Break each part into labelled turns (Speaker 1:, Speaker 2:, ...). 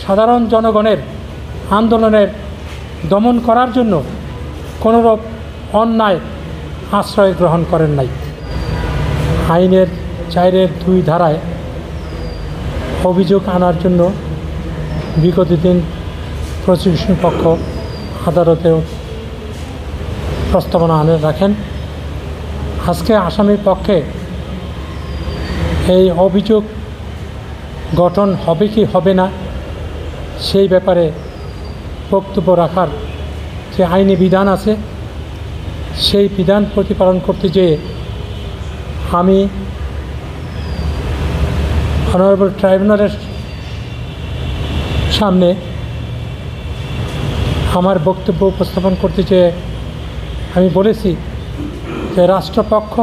Speaker 1: সাধারণ জনগণের আন্দোলনের দমন করার জন্য কোনোরূপ অন্যায় আশ্রয় গ্রহণ করেন নাই। আইনের 4-2 ধারায় অভিযোগ আনার জন্য বিগত দিন প্রসিকিউশন পক্ষ আদালতেও প্রস্তাবনা রাখেন। আজকে আসামির পক্ষে এই অভিযোগ গঠন হবে কি হবে না সেই ব্যাপারে বক্তব্য রাখার যে আইনি বিধান আছে সেই বিধান প্রতিপালন করতে যেয়ে আমি অনারেবল ট্রাইব্যুনালের সামনে আমার বক্তব্য উপস্থাপন করতে যেয়ে আমি বলেছি যে রাষ্ট্রপক্ষ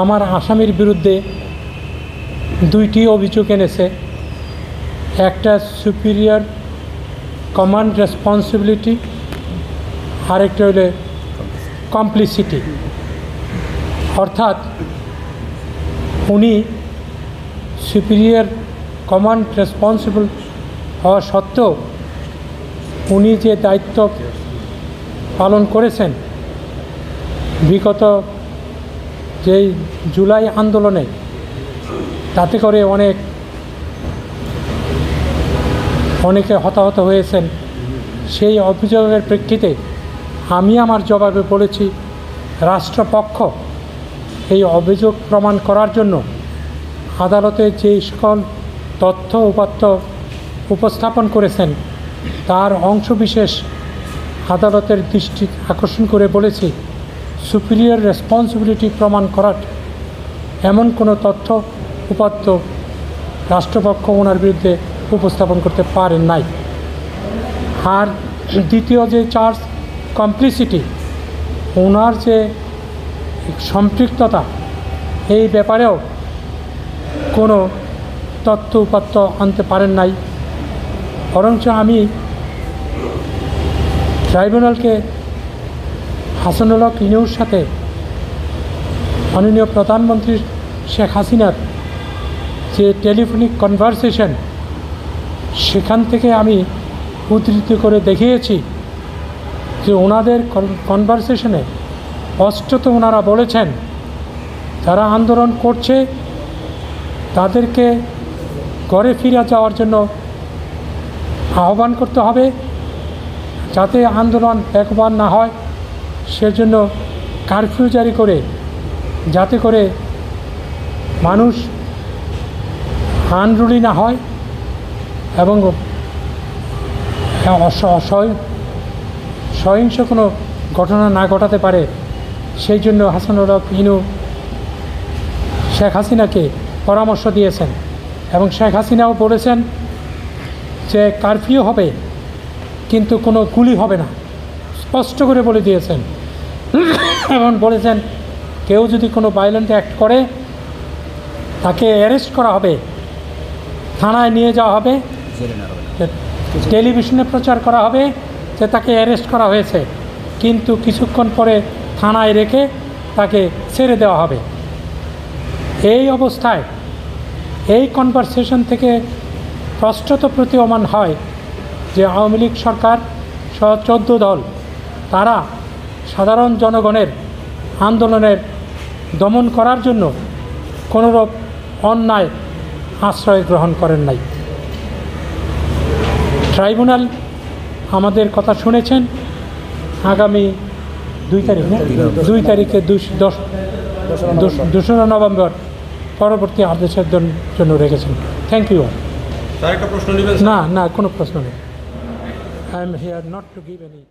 Speaker 1: আমার আসামির বিরুদ্ধে 2টি অভিযোগ এনেছে। একটা সুপিরিয়র কমান্ড রেসপন্সিবিলিটি, আরেকটা হলো কমপ্লিসিটি। অর্থাৎ উনি সুপিরিয়র কমান্ড রেসপন্সিবল হওয়া সত্ত্বেও উনি যে দায়িত্ব পালন করেছেন বিগত যেই জুলাই আন্দোলনে, তাতে করে অনেকে হতাহত হয়েছেন। সেই অভিযোগের প্রেক্ষিতে আমি আমার জবাবে বলেছি রাষ্ট্রপক্ষ এই অভিযোগ প্রমাণ করার জন্য আদালতে যে সকল তথ্য উপাত্ত উপস্থাপন করেছেন তার অংশবিশেষ আদালতের দৃষ্টি আকর্ষণ করে বলেছি সুপিরিয়র রেসপন্সিবিলিটি প্রমাণ করার এমন কোনো তথ্য উপাত্ত রাষ্ট্রপক্ষ ওনার বিরুদ্ধে উপস্থাপন করতে পারেন নাই। আর দ্বিতীয় যে চার্জ কমপ্লিসিটি, ওনার যে সম্পৃক্ততা এই ব্যাপারেও কোনো তথ্য উপাত্ত আনতে পারেন নাই। বরঞ্চ আমি ট্রাইব্যুনালকে হাসানুল হক ইনুর সাথে মাননীয় প্রধানমন্ত্রী শেখ হাসিনার যে টেলিফোনিক কনভারসেশন, সেখান থেকে আমি উদ্ধৃতি করে দেখিয়েছি যে ওনাদের কনভারসেশনে স্পষ্টত ওনারা বলেছেন যারা আন্দোলন করছে তাদেরকে ঘরে ফিরে যাওয়ার জন্য আহ্বান করতে হবে, যাতে আন্দোলন বেগবান না হয় সেজন্য কারফিউ জারি করে, যাতে করে মানুষ আনরুলি না হয় এবং সহিংস কোনো ঘটনা না ঘটাতে পারে, সেই জন্য হাসানুল হক ইনু শেখ হাসিনাকে পরামর্শ দিয়েছেন। এবং শেখ হাসিনাও বলেছেন যে কারফিউ হবে কিন্তু কোনো গুলি হবে না, স্পষ্ট করে বলে দিয়েছেন। এবং বলেছেন কেউ যদি কোনো ভায়োলেন্ট অ্যাক্ট করে তাকে অ্যারেস্ট করা হবে, থানায় নিয়ে যাওয়া হবে, টেলিভিশনে প্রচার করা হবে যে তাকে অ্যারেস্ট করা হয়েছে, কিন্তু কিছুক্ষণ পরে থানায় রেখে তাকে ছেড়ে দেওয়া হবে। এই অবস্থায় এই কনভারসেশন থেকে স্পষ্টত প্রতীয়মান হয় যে আওয়ামী লীগ সরকার সহ 14 দল তারা সাধারণ জনগণের আন্দোলনের দমন করার জন্য কোনোরূপ অন্যায় আশ্রয় গ্রহণ করেন নাই। ট্রাইব্যুনাল আমাদের কথা শুনেছেন। আগামী 2 তারিখে 2 নভেম্বর পরবর্তী আদেশের জন্য রেখেছেন। Thank you.
Speaker 2: স্যার একটা প্রশ্ন নেবেন?
Speaker 1: না, কোনো প্রশ্ন নেই। I am here not to give any